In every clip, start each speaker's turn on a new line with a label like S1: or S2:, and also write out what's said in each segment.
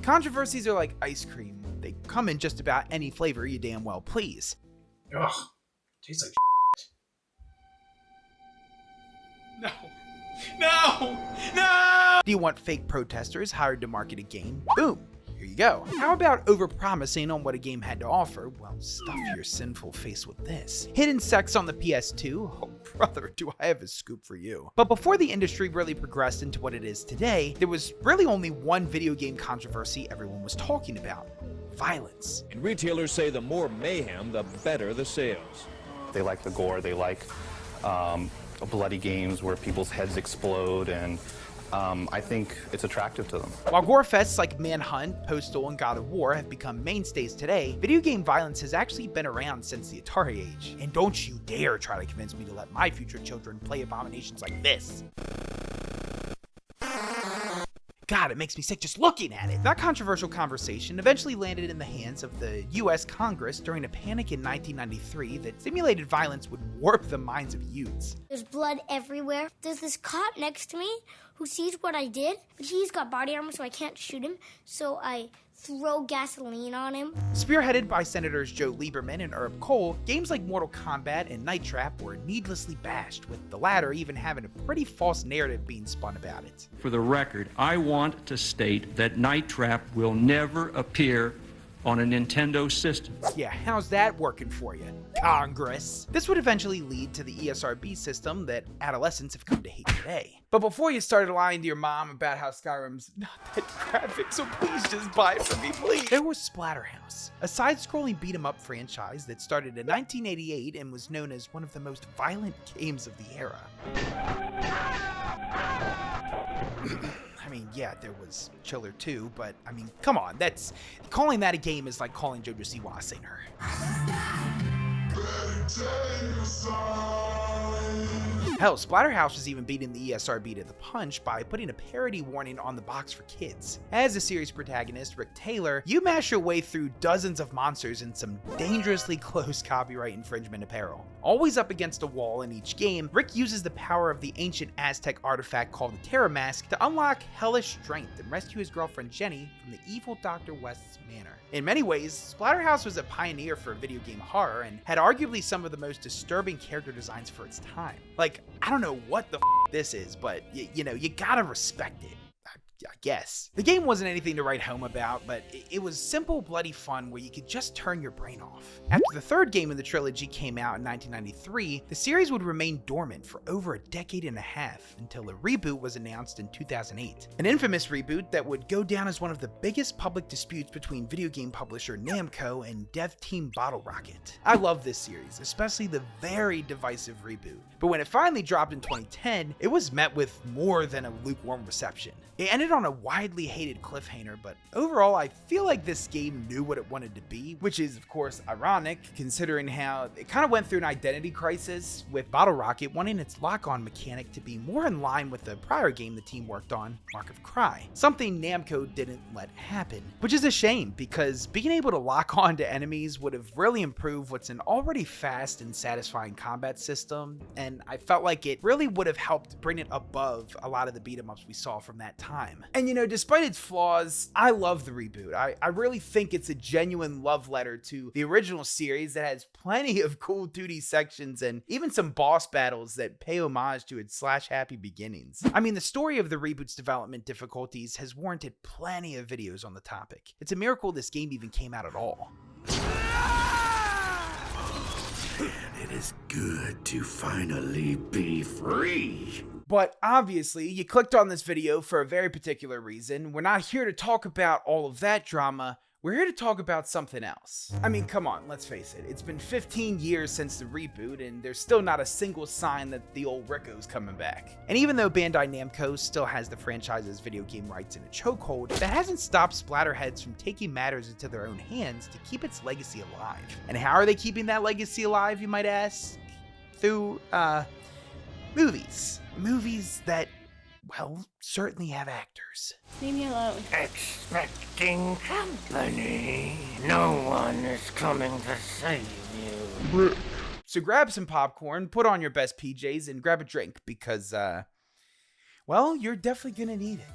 S1: Controversies are like ice cream. They come in just about any flavor you damn well please.
S2: Ugh, tastes like
S1: No. No! No! Do you want fake protesters hired to market a game? Boom. Here you go. How about overpromising on what a game had to offer? Well, stuff your sinful face with this. Hidden sex on the PS2? Oh brother, do I have a scoop for you. But before the industry really progressed into what it is today, there was really only one video game controversy everyone was talking about: violence.
S3: And retailers say the more mayhem, the better the sales.
S4: They like the gore, they like bloody games where people's heads explode, and I think it's attractive to them.
S1: While gore fests like Manhunt, Postal, and God of War have become mainstays today, video game violence has actually been around since the Atari age. And don't you dare try to convince me to let my future children play abominations like this. God, it makes me sick just looking at it. That controversial conversation eventually landed in the hands of the US Congress during a panic in 1993 that simulated violence would warp the minds of youths.
S5: There's blood everywhere. There's this cop next to me who sees what I did, but he's got body armor so I can't shoot him, so I throw gasoline on him.
S1: Spearheaded by Senators Joe Lieberman and Herb Kohl, games like Mortal Kombat and Night Trap were needlessly bashed, with the latter even having a pretty false narrative being spun about it.
S6: For the record, I want to state that Night Trap will never appear on a Nintendo system.
S1: Yeah, how's that working for you, Congress? This would eventually lead to the ESRB system that adolescents have come to hate today. But before you started lying to your mom about how Skyrim's not that graphic, so please just buy it for me, please. There was Splatterhouse, a side-scrolling beat-em-up franchise that started in 1988 and was known as one of the most violent games of the era. I mean, yeah, there was Chiller 2, but I mean, come on, calling that a game is like calling JoJo Siwa a singer. Hell, Splatterhouse was even beating the ESRB to the punch by putting a parody warning on the box for kids. As the series protagonist, Rick Taylor, you mash your way through dozens of monsters in some dangerously close copyright infringement apparel. Always up against a wall in each game, Rick uses the power of the ancient Aztec artifact called the Terror Mask to unlock hellish strength and rescue his girlfriend Jenny from the evil Dr. West's manor. In many ways, Splatterhouse was a pioneer for video game horror and had arguably some of the most disturbing character designs for its time. Like, I don't know what the this is, but you know, you gotta respect it. I guess. The game wasn't anything to write home about, but it was simple, bloody fun where you could just turn your brain off. After the third game in the trilogy came out in 1993, the series would remain dormant for over a decade and a half until a reboot was announced in 2008. An infamous reboot that would go down as one of the biggest public disputes between video game publisher Namco and dev team Bottle Rocket. I love this series, especially the very divisive reboot. But when it finally dropped in 2010, it was met with more than a lukewarm reception. It ended on a widely hated cliffhanger, but overall I feel like this game knew what it wanted to be, which is of course ironic considering how it kind of went through an identity crisis, with Bottle Rocket wanting its lock-on mechanic to be more in line with the prior game the team worked on, Mark of Cry, something Namco didn't let happen. Which is a shame, because being able to lock on to enemies would have really improved what's an already fast and satisfying combat system, and I felt like it really would have helped bring it above a lot of the beat-em-ups we saw from that time. And you know, despite its flaws, I love the reboot. I really think it's a genuine love letter to the original series that has plenty of cool 2D sections and even some boss battles that pay homage to its happy beginnings. I mean, the story of the reboot's development difficulties has warranted plenty of videos on the topic. It's a miracle this game even came out at all.
S7: It is good to finally be free.
S1: But obviously, you clicked on this video for a very particular reason. We're not here to talk about all of that drama. We're here to talk about something else. I mean, come on, let's face it. It's been 15 years since the reboot, and there's still not a single sign that the old Ricko's coming back. And even though Bandai Namco still has the franchise's video game rights in a chokehold, that hasn't stopped splatterheads from taking matters into their own hands to keep its legacy alive. And how are they keeping that legacy alive, you might ask? Through, movies. Movies that, well, certainly have actors.
S5: Leave me alone.
S7: Expecting company. No one is coming to save you.
S1: So grab some popcorn, put on your best PJs, and grab a drink because, well, you're definitely gonna need it.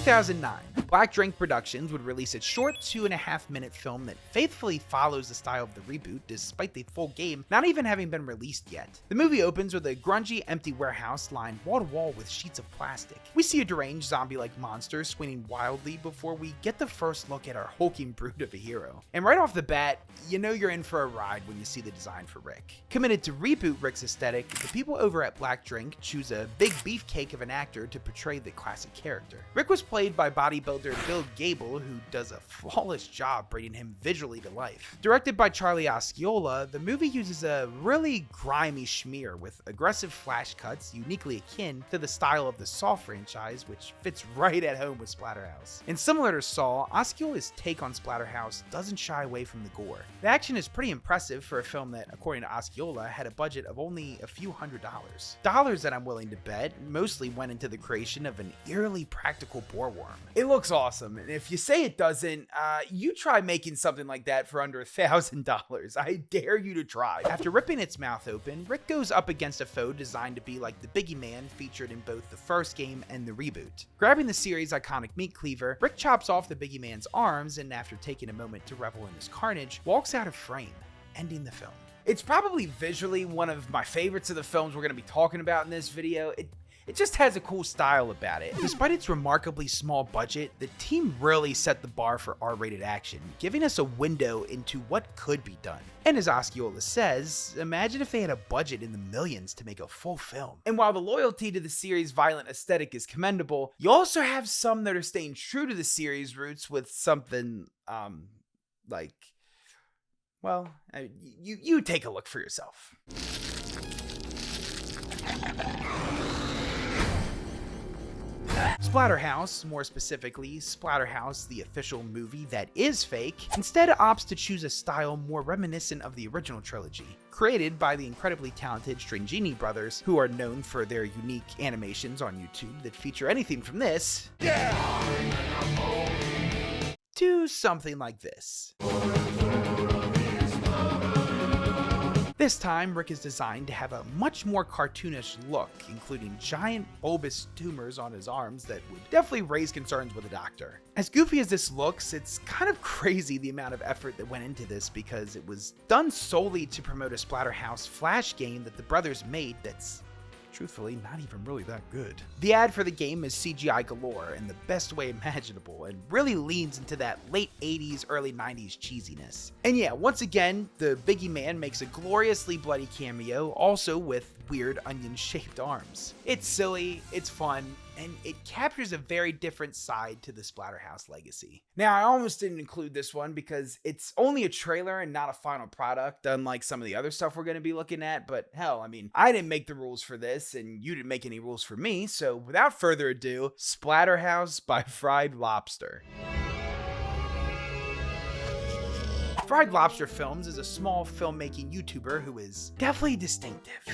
S1: 2009, Black Drink Productions would release a short 2.5-minute film that faithfully follows the style of the reboot, despite the full game not even having been released yet. The movie opens with a grungy, empty warehouse lined wall-to-wall with sheets of plastic. We see a deranged zombie-like monster swinging wildly before we get the first look at our hulking brute of a hero. And right off the bat, you know you're in for a ride when you see the design for Rick. Committed to reboot Rick's aesthetic, the people over at Black Drink choose a big beefcake of an actor to portray the classic character. Rick was played by bodybuilder Bill Gable, who does a flawless job bringing him visually to life. Directed by Charlie Osceola, the movie uses a really grimy schmear with aggressive flash cuts uniquely akin to the style of the Saw franchise, which fits right at home with Splatterhouse. And similar to Saw, Osceola's take on Splatterhouse doesn't shy away from the gore. The action is pretty impressive for a film that, according to Osceola, had a budget of only a few $100s. Dollars that I'm willing to bet mostly went into the creation of an eerily practical boar worm. It looks awesome, and if you say it doesn't, you try making something like that for under $1,000. I dare you to try. After ripping its mouth open, Rick goes up against a foe designed to be like the Biggie Man featured in both the first game and the reboot. Grabbing the series' iconic meat cleaver, Rick chops off the Biggie Man's arms and, after taking a moment to revel in his carnage, walks out of frame, ending the film. It's probably visually one of my favorites of the films we're going to be talking about in this video. It just has a cool style about it. Despite its remarkably small budget, the team really set the bar for R-rated action, giving us a window into what could be done. And as Osceola says, imagine if they had a budget in the millions to make a full film. And while the loyalty to the series' violent aesthetic is commendable, you also have some that are staying true to the series' roots with something, like, well, you take a look for yourself. Splatterhouse, more specifically Splatterhouse, the official movie that is fake, instead opts to choose a style more reminiscent of the original trilogy, created by the incredibly talented Stringini Brothers, who are known for their unique animations on YouTube that feature anything from this to something like this. This time, Rick is designed to have a much more cartoonish look, including giant bulbous tumors on his arms that would definitely raise concerns with a doctor. As goofy as this looks, it's kind of crazy the amount of effort that went into this because it was done solely to promote a Splatterhouse Flash game that the brothers made that's truthfully not even really that good. The ad for the game is CGI galore in the best way imaginable and really leans into that late 80s, early 90s cheesiness. And yeah, once again, the Biggie Man makes a gloriously bloody cameo, also with weird onion-shaped arms. It's silly, it's fun, and it captures a very different side to the Splatterhouse legacy. Now, I almost didn't include this one because it's only a trailer and not a final product, unlike some of the other stuff we're going to be looking at, but hell, I mean, I didn't make the rules for this, and you didn't make any rules for me, so without further ado, Splatterhouse by Fried Lobster. Fried Lobster Films is a small filmmaking YouTuber who is definitely distinctive.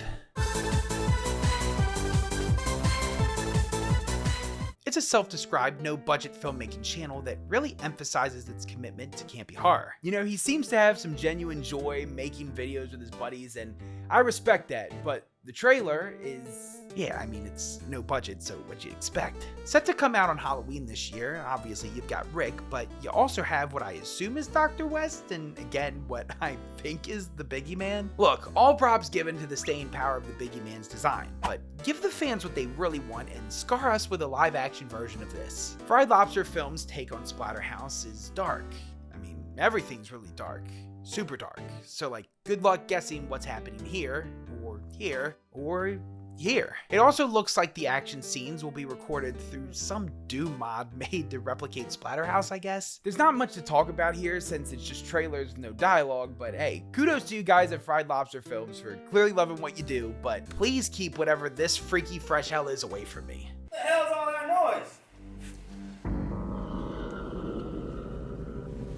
S1: It's a self-described, no-budget filmmaking channel that really emphasizes its commitment to campy horror. You know, he seems to have some genuine joy making videos with his buddies, and I respect that, but the trailer is, yeah, I mean, it's no budget, so what'd you expect? Set to come out on Halloween this year, obviously you've got Rick, but you also have what I assume is Dr. West, and again, what I think is the Biggie Man. Look, all props given to the staying power of the Biggie Man's design, but give the fans what they really want and scar us with a live-action version of this. Fried Lobster Films' take on Splatterhouse is dark. I mean, everything's really dark. Super dark. So, like, good luck guessing what's happening here, or here, or here. It also looks like the action scenes will be recorded through some Doom mod made to replicate Splatterhouse, I guess. There's not much to talk about here since it's just trailers with no dialogue, but hey, kudos to you guys at Fried Lobster Films for clearly loving what you do, but please keep whatever this freaky fresh hell is away from me.
S8: What the hell's all that noise?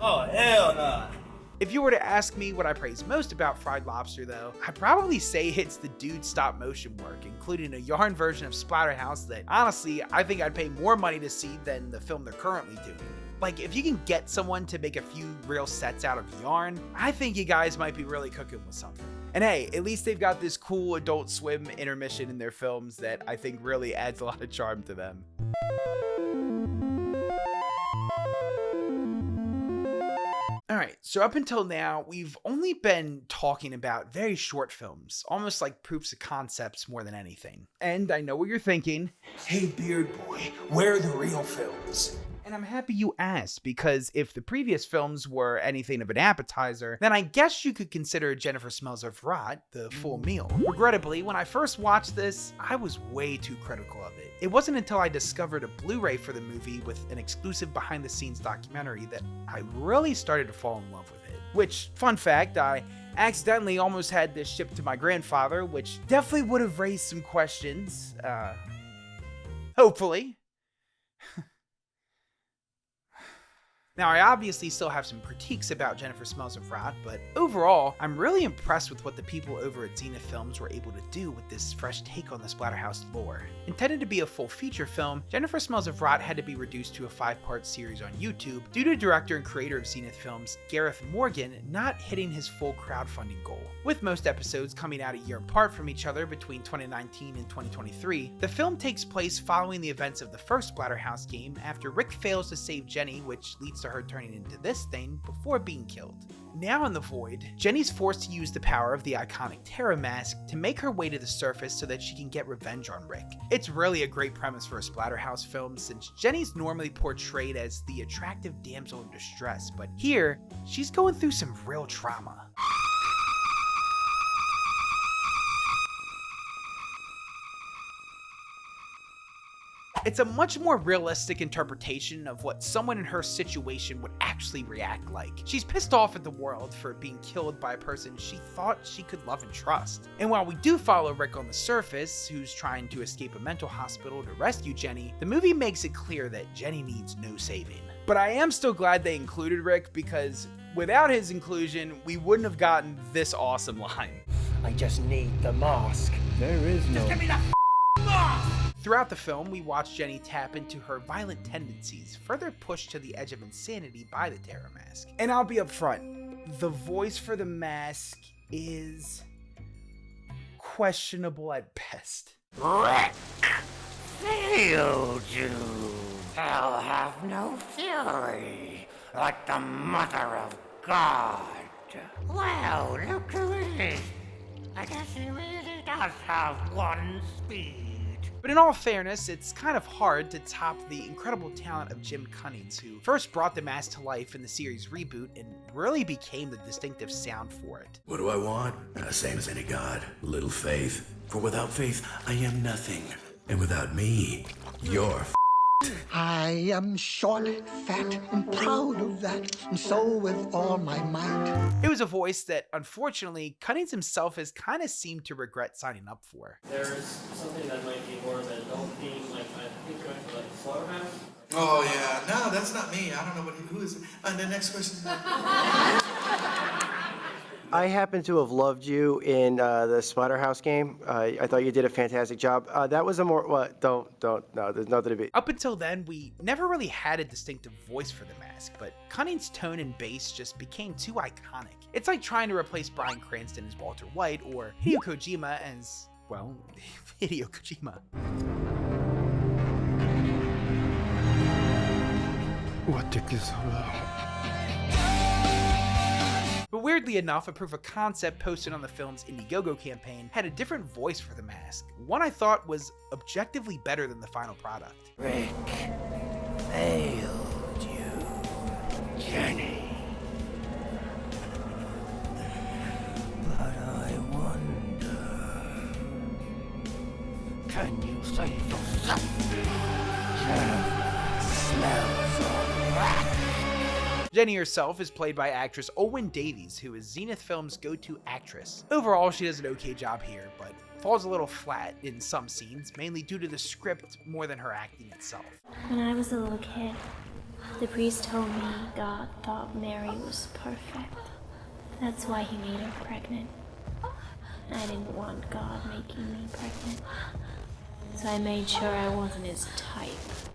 S8: Oh, hell no.
S1: If you were to ask me what I praise most about Fried Lobster though, I'd probably say it's the dude's stop motion work, including a yarn version of Splatterhouse that honestly, I think I'd pay more money to see than the film they're currently doing. Like, if you can get someone to make a few real sets out of yarn, I think you guys might be really cooking with something. And hey, at least they've got this cool Adult Swim intermission in their films that I think really adds a lot of charm to them. Alright, so up until now, we've only been talking about very short films, almost like proofs of concepts more than anything. And I know what you're thinking.
S2: Hey, Beard Boy, where are the real films?
S1: And I'm happy you asked, because if the previous films were anything of an appetizer, then I guess you could consider Jennifer Smells of Rot the full meal. Regrettably, when I first watched this, I was way too critical of it. It wasn't until I discovered a Blu-ray for the movie with an exclusive behind-the-scenes documentary that I really started to fall in love with it. Which, fun fact, I accidentally almost had this shipped to my grandfather, which definitely would have raised some questions. Hopefully. Now, I obviously still have some critiques about Jennifer Smells of Rot, but overall, I'm really impressed with what the people over at Zenith Films were able to do with this fresh take on the Splatterhouse lore. Intended to be a full feature film, Jennifer Smells of Rot had to be reduced to a 5-part series on YouTube due to director and creator of Zenith Films, Gareth Morgan, not hitting his full crowdfunding goal. With most episodes coming out a year apart from each other between 2019 and 2023, the film takes place following the events of the first Splatterhouse game after Rick fails to save Jenny, which leads to her turning into this thing before being killed. Now in the void, Jenny's forced to use the power of the iconic Terror Mask to make her way to the surface so that she can get revenge on Rick. It's really a great premise for a Splatterhouse film, since Jenny's normally portrayed as the attractive damsel in distress, but here, she's going through some real trauma. It's a much more realistic interpretation of what someone in her situation would actually react like. She's pissed off at the world for being killed by a person she thought she could love and trust. And while we do follow Rick on the surface, who's trying to escape a mental hospital to rescue Jenny, the movie makes it clear that Jenny needs no saving. But I am still glad they included Rick, because without his inclusion, we wouldn't have gotten this awesome line.
S7: I just need the mask.
S3: There is no...
S7: Just give me the mask!
S1: Throughout the film, we watch Jenny tap into her violent tendencies, further pushed to the edge of insanity by the Terror Mask. And I'll be upfront, the voice for the mask is questionable at best.
S7: Rick failed you. I'll have no fury like the Mother of God. Well, look who it is. I guess he really does have one speed.
S1: But in all fairness, it's kind of hard to top the incredible talent of Jim Cunnings, who first brought the mask to life in the series reboot and really became the distinctive sound for it.
S7: What do I want? Same as any god. Little faith. For without faith, I am nothing. And without me, you're
S9: I am short, fat, and proud of that, and so with all my might.
S1: It was a voice that, unfortunately, Cunnings himself has kind of seemed to regret signing up for.
S10: There's something that might be more of an adult theme, like I think going for like Slaughterhouse.
S2: Oh, yeah. No, that's not me. I don't know who is it. The next question.
S11: I happen to have loved you in the Splatterhouse game. I thought you did a fantastic job. That was a more, what, no, there's nothing to be.
S1: Up until then, we never really had a distinctive voice for the mask, but Cunnings' tone and bass just became too iconic. It's like trying to replace Bryan Cranston as Walter White, or Hideo Kojima as, well, Hideo Kojima.
S12: What took you so long?
S1: But weirdly enough, a proof of concept posted on the film's Indiegogo campaign had a different voice for the mask, one I thought was objectively better than the final product.
S7: Rick failed you, Jenny. But I wonder, can you save yourself? Smells of rat.
S1: Jenny herself is played by actress Owen Davies, who is Zenith Films' go-to actress. Overall, she does an okay job here, but falls a little flat in some scenes, mainly due to the script more than her acting itself.
S13: When I was a little kid, the priest told me God thought Mary was perfect. That's why he made her pregnant. I didn't want God making me pregnant, so I made sure I wasn't his type.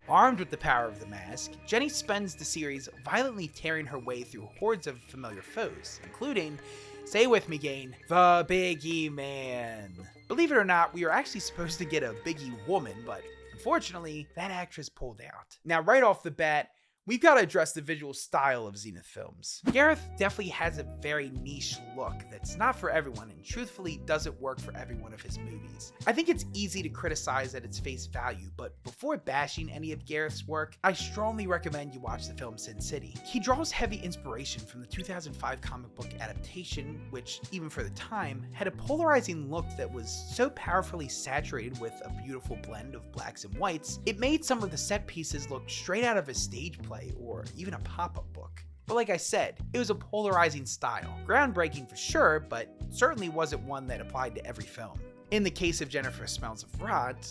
S1: Armed with the power of the mask, Jenny spends the series violently tearing her way through hordes of familiar foes, including, say with me gang, the Biggie Man. Believe it or not, we are actually supposed to get a Biggie woman, but unfortunately, that actress pulled out. Now, right off the bat, we've got to address the visual style of Zenith films. Gareth definitely has a very niche look that's not for everyone and truthfully doesn't work for every one of his movies. I think it's easy to criticize at its face value, but before bashing any of Gareth's work, I strongly recommend you watch the film Sin City. He draws heavy inspiration from the 2005 comic book adaptation, which, even for the time, had a polarizing look that was so powerfully saturated with a beautiful blend of blacks and whites, it made some of the set pieces look straight out of a stage play or even a pop-up book. But like I said, it was a polarizing style. Groundbreaking for sure, but certainly wasn't one that applied to every film. In the case of Jennifer Smells of Rot,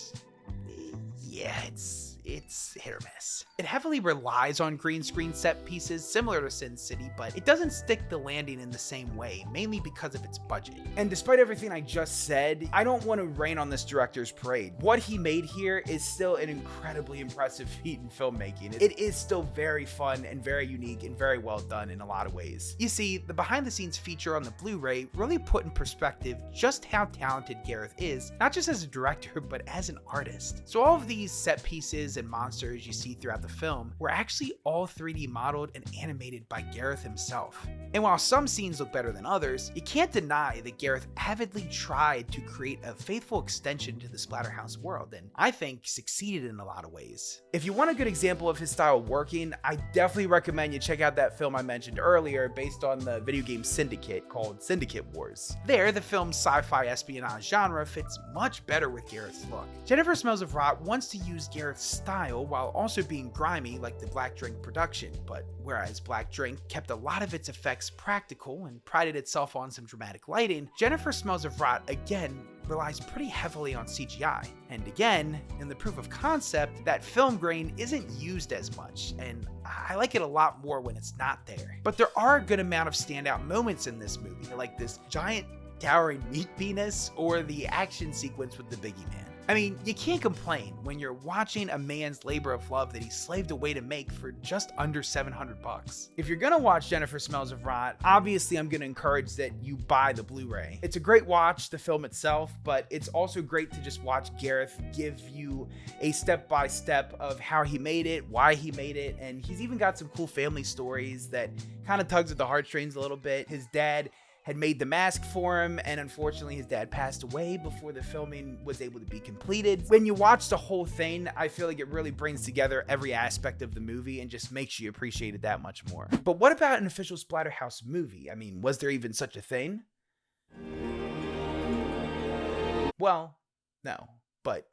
S1: yeah, it's hit or miss. It heavily relies on green screen set pieces similar to Sin City, but it doesn't stick the landing in the same way, mainly because of its budget. And despite everything I just said, I don't want to rain on this director's parade. What he made here is still an incredibly impressive feat in filmmaking. It is still very fun and very unique and very well done in a lot of ways. You see, the behind the scenes feature on the Blu-ray really put in perspective just how talented Gareth is, not just as a director, but as an artist. So all of these set pieces and monsters you see throughout the film were actually all 3D modeled and animated by Gareth himself. And while some scenes look better than others, you can't deny that Gareth avidly tried to create a faithful extension to the Splatterhouse world, and I think succeeded in a lot of ways. If you want a good example of his style working, I definitely recommend you check out that film I mentioned earlier based on the video game Syndicate called Syndicate Wars. There, the film's sci-fi espionage genre fits much better with Gareth's look. Jennifer Smells of Rot wants to use Gareth's style while also being grimy like the Black Drink production, but whereas Black Drink kept a lot of its effects practical and prided itself on some dramatic lighting, Jennifer Smells of Rot again relies pretty heavily on CGI. And again, in the proof of concept, that film grain isn't used as much, and I like it a lot more when it's not there. But there are a good amount of standout moments in this movie, like this giant towering meat penis or the action sequence with the Biggie Man. I mean, you can't complain when you're watching a man's labor of love that he slaved away to make for just under $700. If you're gonna watch Jennifer Smells of Rot, obviously I'm gonna encourage that you buy the Blu-ray. It's a great watch, the film itself, but it's also great to just watch Gareth give you a step-by-step of how he made it, why he made it, and he's even got some cool family stories that kind of tugs at the heartstrings a little bit. His dad had made the mask for him, and unfortunately his dad passed away before the filming was able to be completed. When you watch the whole thing, I feel like it really brings together every aspect of the movie and just makes you appreciate it that much more. But what about an official Splatterhouse movie? I mean, was there even such a thing? Well, no, but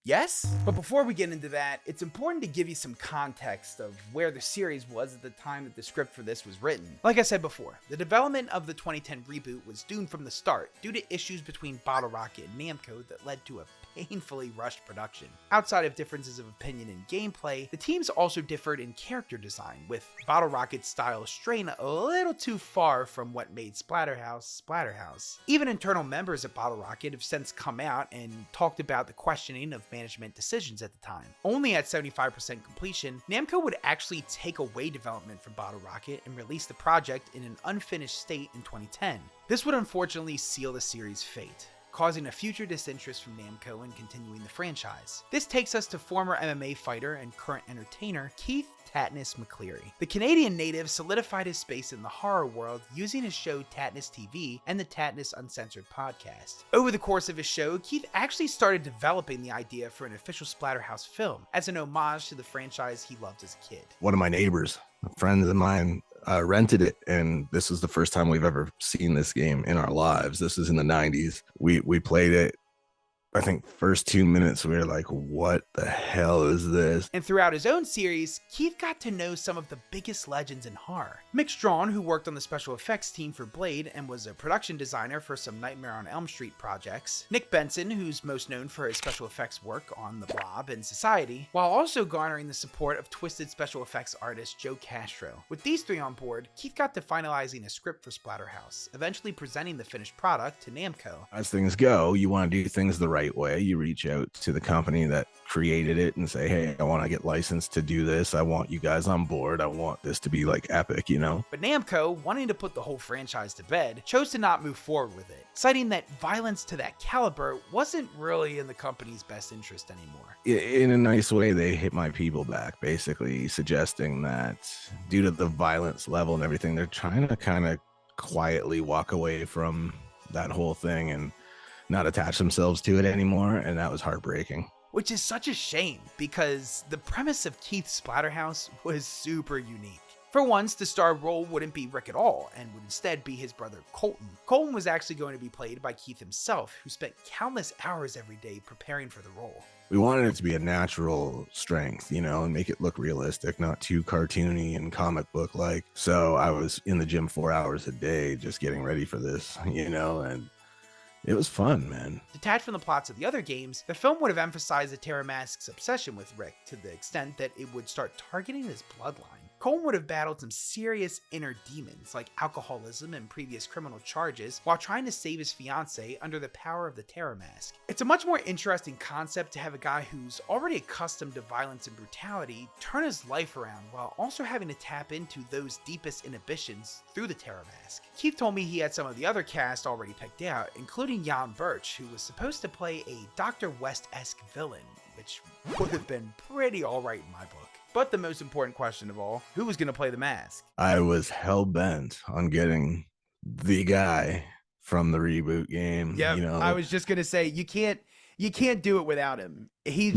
S1: yes? But before we get into that, it's important to give you some context of where the series was at the time that the script for this was written. Like I said before, the development of the 2010 reboot was doomed from the start due to issues between Bottle Rocket and Namco that led to a painfully rushed production. Outside of differences of opinion in gameplay, the teams also differed in character design, with Bottle Rocket's style straying a little too far from what made Splatterhouse Splatterhouse. Even internal members at Bottle Rocket have since come out and talked about the questioning of management decisions at the time. Only at 75% completion, Namco would actually take away development from Bottle Rocket and release the project in an unfinished state in 2010. This would unfortunately seal the series' fate, causing a future disinterest from Namco in continuing the franchise. This takes us to former MMA fighter and current entertainer Keith Tatnus McCleary. The Canadian native solidified his space in the horror world using his show Tatnus TV and the Tatnus Uncensored podcast. Over the course of his show, Keith actually started developing the idea for an official Splatterhouse film as an homage to the franchise he loved as a kid.
S14: One of my neighbors, friends of mine, rented it, and this was the first time we've ever seen this game in our lives. This was in the 90s. We played it. I think first 2 minutes we were like, what the hell is this?
S1: And throughout his own series, Keith got to know some of the biggest legends in horror. Mick Strawn, who worked on the special effects team for Blade and was a production designer for some Nightmare on Elm Street projects. Nick Benson, who's most known for his special effects work on The Blob and Society, while also garnering the support of Twisted special effects artist Joe Castro. With these three on board, Keith got to finalizing a script for Splatterhouse, eventually presenting the finished product to Namco.
S14: As things go, you want to do things the right right way. You reach out to the company that created it and say, hey, I want to get licensed to do this. I want you guys on board. I want this to be like epic, you know?
S1: But Namco, wanting to put the whole franchise to bed, chose to not move forward with it, citing that violence to that caliber wasn't really in the company's best interest anymore.
S14: In a nice way, they hit my people back, basically suggesting that due to the violence level and everything, they're trying to kind of quietly walk away from that whole thing and not attach themselves to it anymore. And that was heartbreaking.
S1: Which is such a shame, because the premise of Keith's Splatterhouse was super unique. For once, the star role wouldn't be Rick at all, and would instead be his brother Colton. Colton was actually going to be played by Keith himself, who spent countless hours every day preparing for the role.
S14: We wanted it to be a natural strength, you know, and make it look realistic, not too cartoony and comic book like. So I was in the gym 4 hours a day just getting ready for this, you know, and it was fun, man.
S1: Detached from the plots of the other games, the film would have emphasized the Terror Mask's obsession with Rick to the extent that it would start targeting his bloodline. Colton would have battled some serious inner demons like alcoholism and previous criminal charges while trying to save his fiancée under the power of the Terror Mask. It's a much more interesting concept to have a guy who's already accustomed to violence and brutality turn his life around while also having to tap into those deepest inhibitions through the Terror Mask. Keith told me he had some of the other cast already picked out, including Jan Birch, who was supposed to play a Dr. West-esque villain, which would have been pretty alright in my book. But the most important question of all, who was going to play the mask?
S14: I was hell-bent on getting the guy from the reboot game.
S1: Yeah,
S14: you know,
S1: I was just going to say, you can't do it without him. He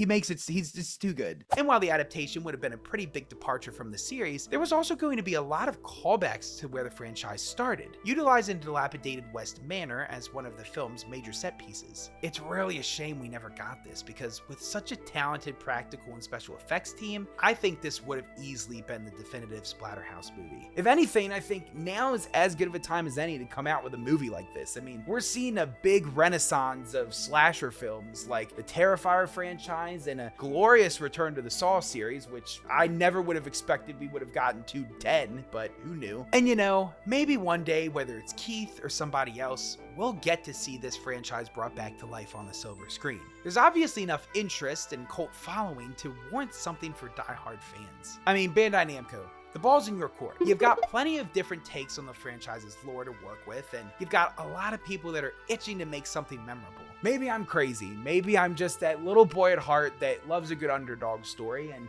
S1: makes it, he's just too good. And while the adaptation would have been a pretty big departure from the series, there was also going to be a lot of callbacks to where the franchise started, utilizing dilapidated West Manor as one of the film's major set pieces. It's really a shame we never got this, because with such a talented practical and special effects team, I think this would have easily been the definitive Splatterhouse movie. If anything, I think now is as good of a time as any to come out with a movie like this. I mean, we're seeing a big renaissance of slasher films like the Terrifier franchise and a glorious return to the Saw series, which I never would have expected we would have gotten to 10, but who knew? And you know, maybe one day, whether it's Keith or somebody else, we'll get to see this franchise brought back to life on the silver screen. There's obviously enough interest and cult following to warrant something for die-hard fans. I mean, Bandai Namco, the ball's in your court. You've got plenty of different takes on the franchise's lore to work with, and you've got a lot of people that are itching to make something memorable. Maybe I'm crazy. Maybe I'm just that little boy at heart that loves a good underdog story, and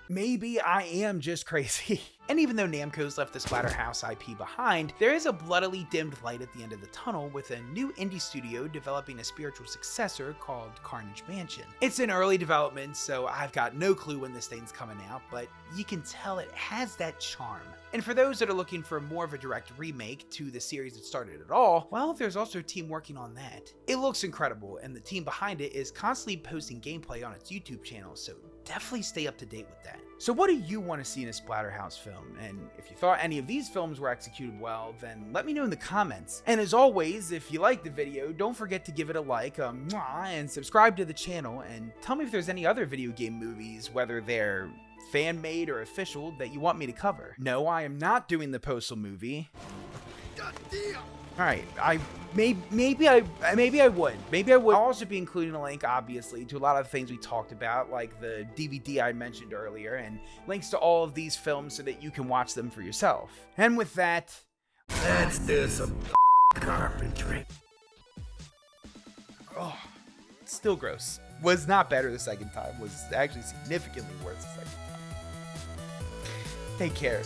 S1: maybe I am just crazy. And even though Namco's left the Splatterhouse IP behind, there is a bloodily dimmed light at the end of the tunnel with a new indie studio developing a spiritual successor called Carnage Mansion. It's in early development, so I've got no clue when this thing's coming out, but you can tell it has that charm. And for those that are looking for more of a direct remake to the series that started it all, well, there's also a team working on that. It looks incredible, and the team behind it is constantly posting gameplay on its YouTube channel, so definitely stay up to date with that. So what do you want to see in a Splatterhouse film? And if you thought any of these films were executed well, then let me know in the comments. And as always, if you liked the video, don't forget to give it a like, and subscribe to the channel, and tell me if there's any other video game movies, whether they're fan-made or official, that you want me to cover. No, I am not doing the Postal movie. Alright, maybe I would. I'll also be including a link, obviously, to a lot of the things we talked about, like the DVD I mentioned earlier, and links to all of these films so that you can watch them for yourself. And with that, let's do some carpentry. Oh, it's still gross. Was not better the second time. Was actually significantly worse the second time. Take care.